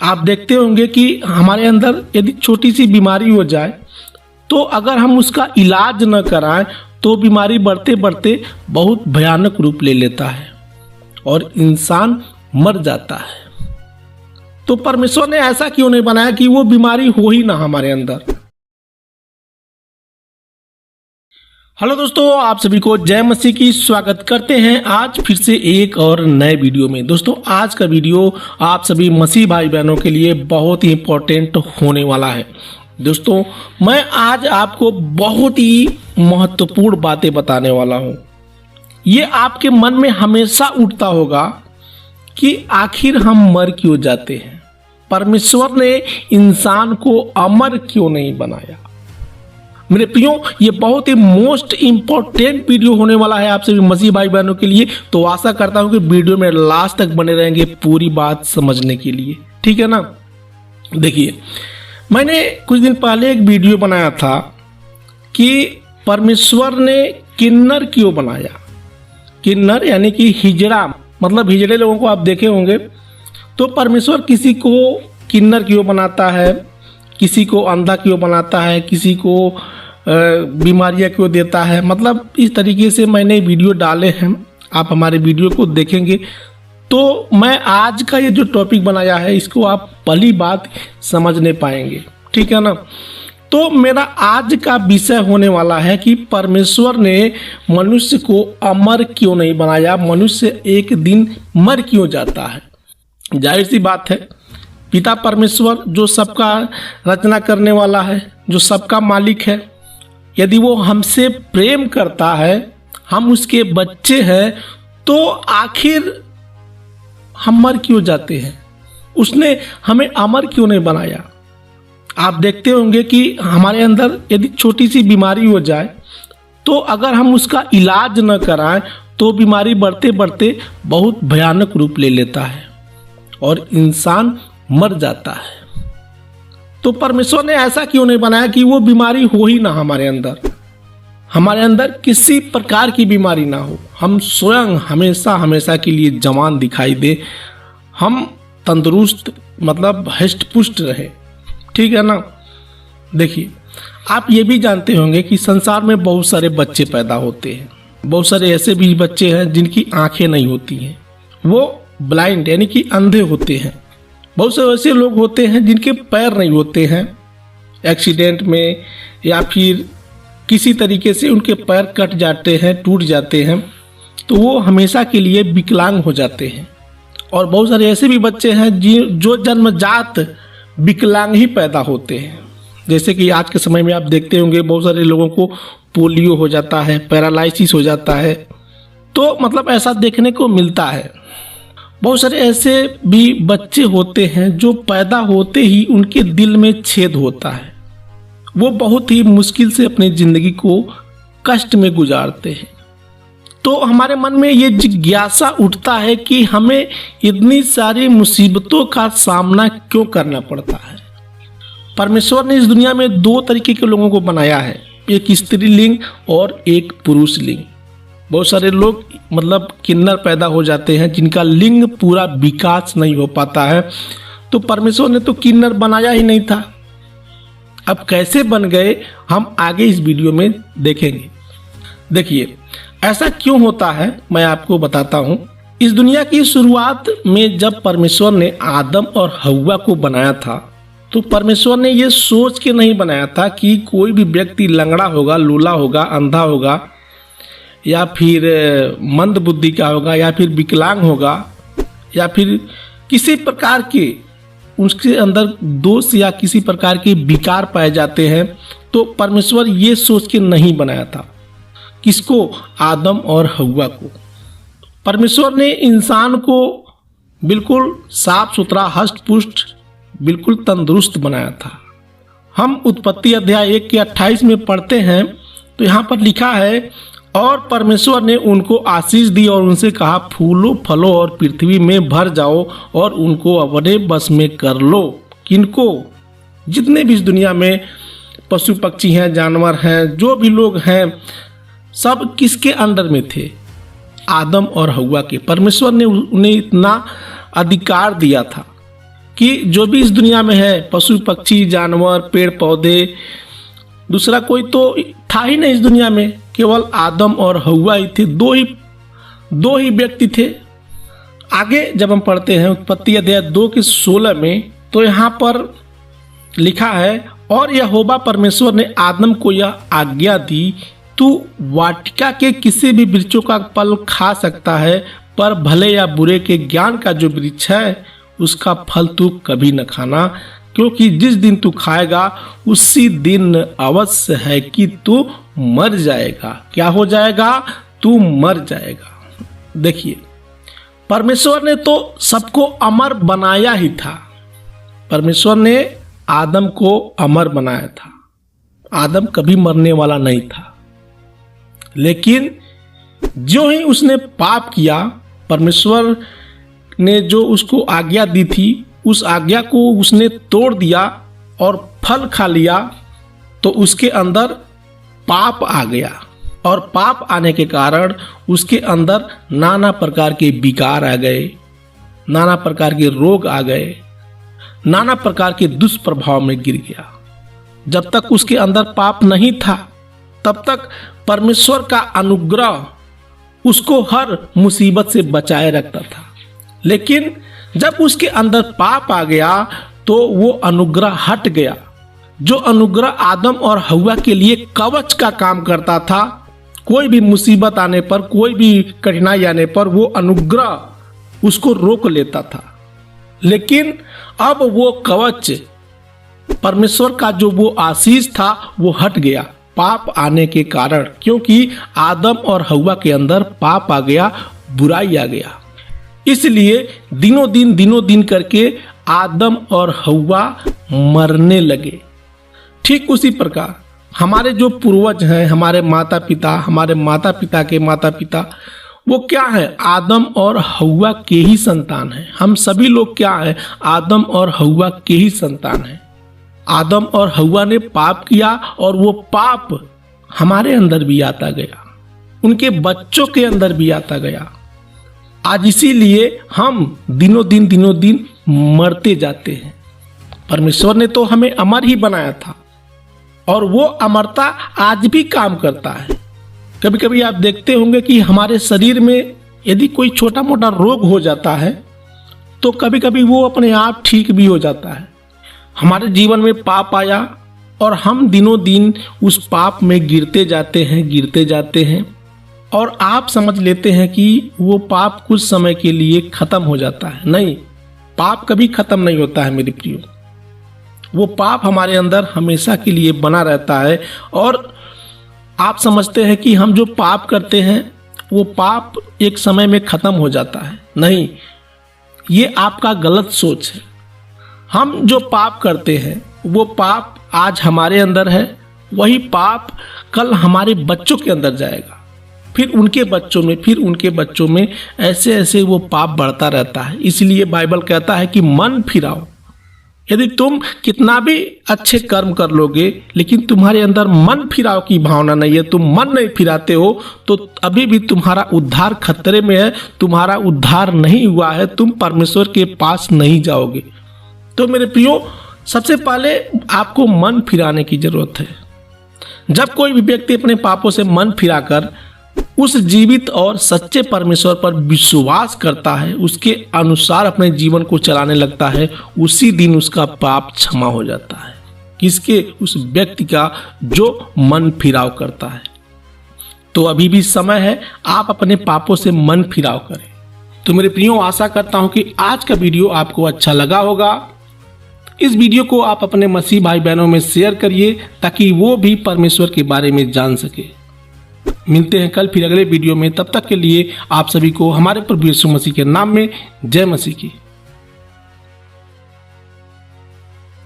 आप देखते होंगे कि हमारे अंदर यदि छोटी सी बीमारी हो जाए तो अगर हम उसका इलाज न कराएं तो बीमारी बढ़ते बढ़ते बहुत भयानक रूप ले लेता है और इंसान मर जाता है। तो परमेश्वर ने ऐसा क्यों नहीं बनाया कि वो बीमारी हो ही ना हमारे अंदर। हेलो दोस्तों, आप सभी को जय मसीह की स्वागत करते हैं आज फिर से एक और नए वीडियो में। दोस्तों आज का वीडियो आप सभी मसीह भाई बहनों के लिए बहुत ही इम्पोर्टेंट होने वाला है। दोस्तों मैं आज आपको बहुत ही महत्वपूर्ण बातें बताने वाला हूँ। ये आपके मन में हमेशा उठता होगा कि आखिर हम मर क्यों जाते हैं, परमेश्वर ने इंसान को अमर क्यों नहीं बनाया। मेरे प्रियो, ये बहुत ही मोस्ट इम्पोर्टेंट वीडियो होने वाला है आप सभी मसीह भाई बहनों के लिए। तो आशा करता हूँ कि वीडियो में लास्ट तक बने रहेंगे पूरी बात समझने के लिए, ठीक है ना। देखिए, मैंने कुछ दिन पहले एक वीडियो बनाया था कि परमेश्वर ने किन्नर क्यों बनाया। किन्नर यानी कि हिजड़ा, मतलब हिजड़े लोगों को आप देखे होंगे। तो परमेश्वर किसी को किन्नर क्यों बनाता है, किसी को अंधा क्यों बनाता है, किसी को बीमारियां क्यों देता है, मतलब इस तरीके से मैंने वीडियो डाले हैं। आप हमारे वीडियो को देखेंगे तो मैं आज का ये जो टॉपिक बनाया है इसको आप पहली बात समझ नहीं पाएंगे, ठीक है ना। तो मेरा आज का विषय होने वाला है कि परमेश्वर ने मनुष्य को अमर क्यों नहीं बनाया, मनुष्य एक दिन मर क्यों जाता है। जाहिर सी बात है, पिता परमेश्वर जो सबका रचना करने वाला है, जो सबका मालिक है, यदि वो हमसे प्रेम करता है, हम उसके बच्चे हैं, तो आखिर हम मर क्यों जाते हैं। उसने हमें अमर क्यों नहीं बनाया। आप देखते होंगे कि हमारे अंदर यदि छोटी सी बीमारी हो जाए तो अगर हम उसका इलाज न कराएं तो बीमारी बढ़ते बढ़ते बहुत भयानक रूप ले लेता है और इंसान मर जाता है। तो परमेश्वर ने ऐसा क्यों नहीं बनाया कि वो बीमारी हो ही ना हमारे अंदर किसी प्रकार की बीमारी ना हो, हम स्वयं हमेशा के लिए जवान दिखाई दे, हम तंदुरुस्त मतलब हष्ट पुष्ट रहे, ठीक है ना। देखिए, आप ये भी जानते होंगे कि संसार में बहुत सारे बच्चे पैदा होते हैं। बहुत सारे ऐसे भी बच्चे हैं जिनकी आंखें नहीं होती हैं, वो ब्लाइंड यानी कि अंधे होते हैं। बहुत से ऐसे लोग होते हैं जिनके पैर नहीं होते हैं, एक्सीडेंट में या फिर किसी तरीके से उनके पैर कट जाते हैं, टूट जाते हैं, तो वो हमेशा के लिए विकलांग हो जाते हैं। और बहुत सारे ऐसे भी बच्चे हैं जो जन्मजात विकलांग ही पैदा होते हैं। जैसे कि आज के समय में आप देखते होंगे बहुत सारे लोगों को पोलियो हो जाता है, पैरालाइसिस हो जाता है। तो मतलब ऐसा देखने को मिलता है। बहुत सारे ऐसे भी बच्चे होते हैं जो पैदा होते ही उनके दिल में छेद होता है, वो बहुत ही मुश्किल से अपनी जिंदगी को कष्ट में गुजारते हैं। तो हमारे मन में ये जिज्ञासा उठता है कि हमें इतनी सारी मुसीबतों का सामना क्यों करना पड़ता है। परमेश्वर ने इस दुनिया में दो तरीके के लोगों को बनाया है, एक स्त्रीलिंग और एक पुरुष लिंग। बहुत सारे लोग मतलब किन्नर पैदा हो जाते हैं जिनका लिंग पूरा विकास नहीं हो पाता है। तो परमेश्वर ने तो किन्नर बनाया ही नहीं था, अब कैसे बन गए हम आगे इस वीडियो में देखेंगे। देखिए, ऐसा क्यों होता है मैं आपको बताता हूँ। इस दुनिया की शुरुआत में जब परमेश्वर ने आदम और हव्वा को बनाया था तो परमेश्वर ने ये सोच के नहीं बनाया था कि कोई भी व्यक्ति लंगड़ा होगा, लूला होगा, अंधा होगा या फिर मंद बुद्धि का होगा या फिर विकलांग होगा या फिर किसी प्रकार के उसके अंदर दोष या किसी प्रकार के विकार पाए जाते हैं। तो परमेश्वर ये सोच के नहीं बनाया था। किसको? आदम और हव्वा को। परमेश्वर ने इंसान को बिल्कुल साफ सुथरा, हष्ट पुष्ट, बिल्कुल तंदुरुस्त बनाया था। हम उत्पत्ति अध्याय 1 के 28 में पढ़ते हैं तो यहाँ पर लिखा है, और परमेश्वर ने उनको आशीष दी और उनसे कहा, फूलो फलो और पृथ्वी में भर जाओ और उनको अपने बस में कर लो। किनको? जितने भी इस दुनिया में पशु पक्षी हैं, जानवर हैं, जो भी लोग हैं, सब किसके अंडर में थे? आदम और हव्वा के। परमेश्वर ने उन्हें इतना अधिकार दिया था कि जो भी इस दुनिया में है, पशु पक्षी जानवर पेड़ पौधे, दूसरा कोई तो था ही नहीं इस दुनिया में, केवल आदम और हव्वा ही थे। दो ही व्यक्ति थे। आगे जब हम पढ़ते हैं उत्पत्ति अध्याय 2 के 16 में, तो यहाँ पर लिखा है, और यहोवा परमेश्वर ने आदम को यह आज्ञा दी, तू वाटिका के किसी भी वृक्षों का फल खा सकता है, पर भले या बुरे के ज्ञान का जो वृक्ष है उसका फल तू कभी न खाना, क्योंकि जिस दिन तू खाएगा उसी दिन अवश्य है कि तू मर जाएगा। क्या हो जाएगा? तू मर जाएगा। देखिए, परमेश्वर ने तो सबको अमर बनाया ही था। परमेश्वर ने आदम को अमर बनाया था। आदम कभी मरने वाला नहीं था। लेकिन जो ही उसने पाप किया, परमेश्वर ने जो उसको आज्ञा दी थी उस आज्ञा को उसने तोड़ दिया और फल खा लिया, तो उसके अंदर पाप आ गया। और पाप आने के कारण उसके अंदर नाना प्रकार के विकार आ गए, नाना प्रकार के रोग आ गए, नाना प्रकार के दुष्प्रभाव में गिर गया। जब तक उसके अंदर पाप नहीं था तब तक परमेश्वर का अनुग्रह उसको हर मुसीबत से बचाए रखता था। लेकिन जब उसके अंदर पाप आ गया तो वो अनुग्रह हट गया। जो अनुग्रह आदम और हव्वा के लिए कवच का काम करता था, कोई भी मुसीबत आने पर, कोई भी कठिनाई आने पर वो अनुग्रह उसको रोक लेता था। लेकिन अब वो कवच, परमेश्वर का जो वो आशीष था, वो हट गया पाप आने के कारण, क्योंकि आदम और हव्वा के अंदर पाप आ गया, बुराई आ गया। इसलिए दिनों दिन करके आदम और हव्वा मरने लगे। ठीक उसी प्रकार हमारे जो पूर्वज हैं, हमारे माता पिता के माता पिता, वो क्या है? आदम और हव्वा के ही संतान हैं। हम सभी लोग क्या है? आदम और हव्वा के ही संतान हैं। आदम और हव्वा ने पाप किया और वो पाप हमारे अंदर भी आता गया, उनके बच्चों के अंदर भी आता गया। आज इसीलिए हम दिनों दिन मरते जाते हैं। परमेश्वर ने तो हमें अमर ही बनाया था और वो अमरता आज भी काम करता है। कभी कभी आप देखते होंगे कि हमारे शरीर में यदि कोई छोटा मोटा रोग हो जाता है तो कभी कभी वो अपने आप ठीक भी हो जाता है। हमारे जीवन में पाप आया और हम दिनों दिन उस पाप में गिरते जाते हैं और आप समझ लेते हैं कि वो पाप कुछ समय के लिए खत्म हो जाता है। नहीं, पाप कभी खत्म नहीं होता है मेरे प्रियो। वो पाप हमारे अंदर हमेशा के लिए बना रहता है और आप समझते हैं कि हम जो पाप करते हैं वो पाप एक समय में खत्म हो जाता है। नहीं, ये आपका गलत सोच है। हम जो पाप करते हैं वो पाप आज हमारे अंदर है, वही पाप कल हमारे बच्चों के अंदर जाएगा, फिर उनके बच्चों में ऐसे वो पाप बढ़ता रहता है। इसलिए बाइबल कहता है कि मन फिराओ। यदि तुम कितना भी अच्छे कर्म कर लोगे लेकिन तुम्हारे अंदर मन फिराव की भावना नहीं है, तुम मन नहीं फिराते हो, तो अभी भी तुम्हारा उद्धार खतरे में है, तुम्हारा उद्धार नहीं हुआ है, तुम परमेश्वर के पास नहीं जाओगे। तो मेरे प्रियो, सबसे पहले आपको मन फिराने की जरूरत है। जब कोई भी व्यक्ति अपने पापों से मन फिराकर उस जीवित और सच्चे परमेश्वर पर विश्वास करता है, उसके अनुसार अपने जीवन को चलाने लगता है, उसी दिन उसका पाप क्षमा हो जाता है। किसके? उस व्यक्ति का जो मन फिराव करता है। तो अभी भी समय है, आप अपने पापों से मन फिराव करें। तो मेरे प्रियो, आशा करता हूं कि आज का वीडियो आपको अच्छा लगा होगा। इस वीडियो को आप अपने मसीह भाई बहनों में शेयर करिए ताकि वो भी परमेश्वर के बारे में जान सके। मिलते हैं कल फिर अगले वीडियो में। तब तक के लिए आप सभी को हमारे प्रभु यीशु मसीह के नाम में जय मसीह की।